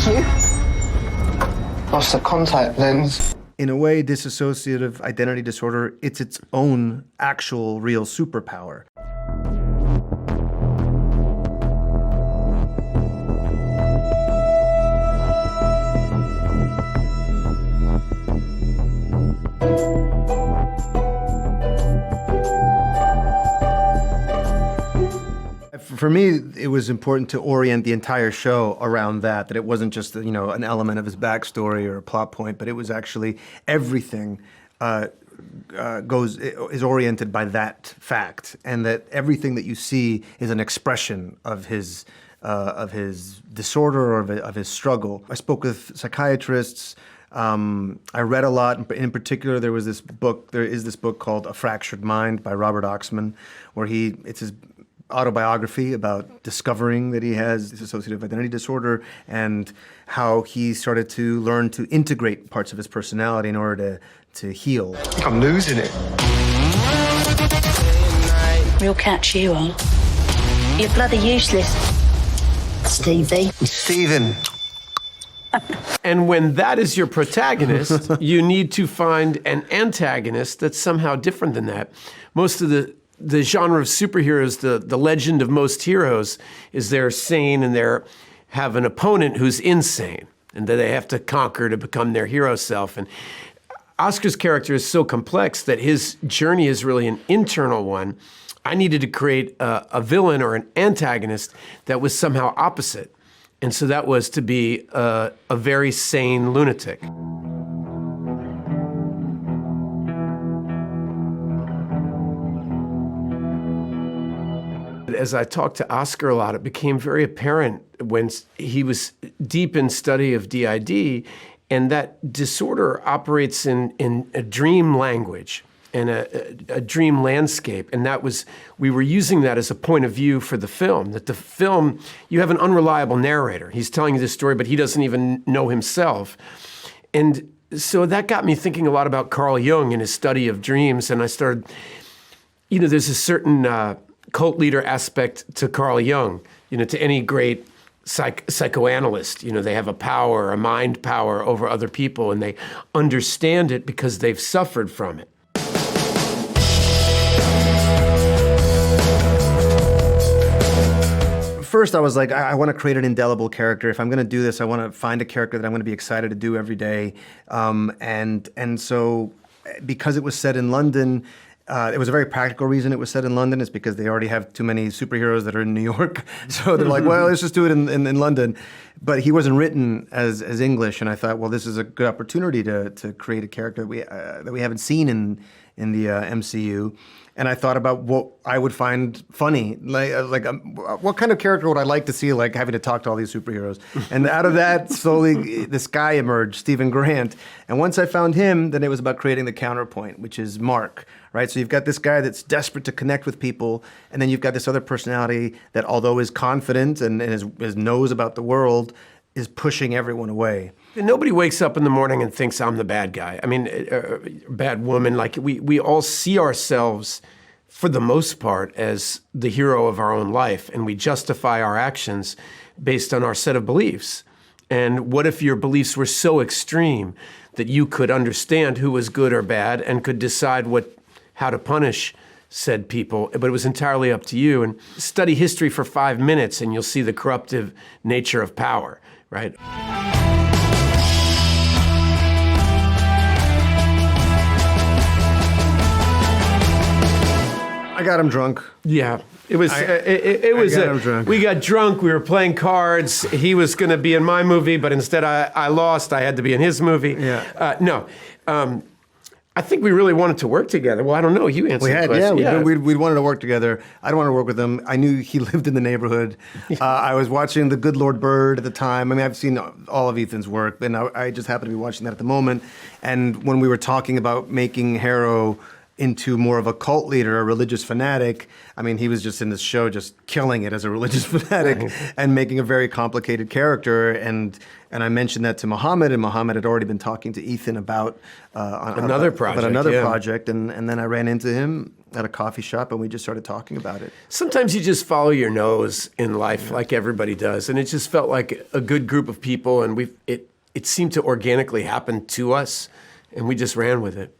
you? Lost the contact lens. In a way, dissociative identity disorder, it's its own actual real superpower. For me, it was important to orient the entire show around that it wasn't just, an element of his backstory or a plot point, but it was actually everything is oriented by that fact, and that everything that you see is an expression of his disorder or of his struggle. I spoke with psychiatrists. I read a lot. In particular, there is this book called A Fractured Mind by Robert Oxman, where it's his autobiography about discovering that he has dissociative identity disorder and how he started to learn to integrate parts of his personality in order to heal. I think I'm losing it. We'll catch you on. You're bloody useless, Stevie. Stephen. And when that is your protagonist, you need to find an antagonist that's somehow different than that. Most of the genre of superheroes, the legend of most heroes, is they're sane and they have an opponent who's insane and that they have to conquer to become their hero self. And Oscar's character is so complex that his journey is really an internal one. I needed to create a villain or an antagonist that was somehow opposite. And so that was to be a very sane lunatic. As I talked to Oscar a lot, it became very apparent when he was deep in study of DID, and that disorder operates in a dream language and a dream landscape. And we were using that as a point of view for the film, that the film, you have an unreliable narrator. He's telling you this story, but he doesn't even know himself. And so that got me thinking a lot about Carl Jung and his study of dreams. And I started, there's a certain cult leader aspect to Carl Jung, to any great psychoanalyst. They have a mind power over other people, and they understand it because they've suffered from it. First, I was like, I want to create an indelible character. If I'm going to do this, I want to find a character that I'm going to be excited to do every day. And so, because it was set in London, it was a very practical reason it was set in London. It's because they already have too many superheroes that are in New York. So they're like, well, let's just do it in London. But he wasn't written as English, and I thought, well, this is a good opportunity to create a character that we haven't seen in the MCU. And I thought about what I would find funny, what kind of character would I like to see, like having to talk to all these superheroes. And out of that, slowly, this guy emerged, Stephen Grant. And once I found him, then it was about creating the counterpoint, which is Mark, right? So you've got this guy that's desperate to connect with people, and then you've got this other personality that, although is confident and knows about the world, is pushing everyone away. Nobody wakes up in the morning and thinks I'm the bad guy. I mean, bad woman. Like we all see ourselves, for the most part, as the hero of our own life, and we justify our actions based on our set of beliefs. And what if your beliefs were so extreme that you could understand who was good or bad and could decide how to punish said people, but it was entirely up to you. And study history for 5 minutes and you'll see the corruptive nature of power, right? I got him drunk. Yeah, it was. We got drunk. We were playing cards. He was going to be in my movie, but instead I lost. I had to be in his movie. Yeah. I think we really wanted to work together. Well, I don't know. You answered the question. We wanted to work together. I didn't want to work with him. I knew he lived in the neighborhood. I was watching The Good Lord Bird at the time. I mean, I've seen all of Ethan's work, and I just happened to be watching that at the moment. And when we were talking about making Harrow into more of a cult leader, a religious fanatic. I mean, he was just in this show just killing it as a religious fanatic and making a very complicated character. And I mentioned that to Muhammad, and Muhammad had already been talking to Ethan about another project. And then I ran into him at a coffee shop, and we just started talking about it. Sometimes you just follow your nose in life, like everybody does, and it just felt like a good group of people, and it seemed to organically happen to us, and we just ran with it.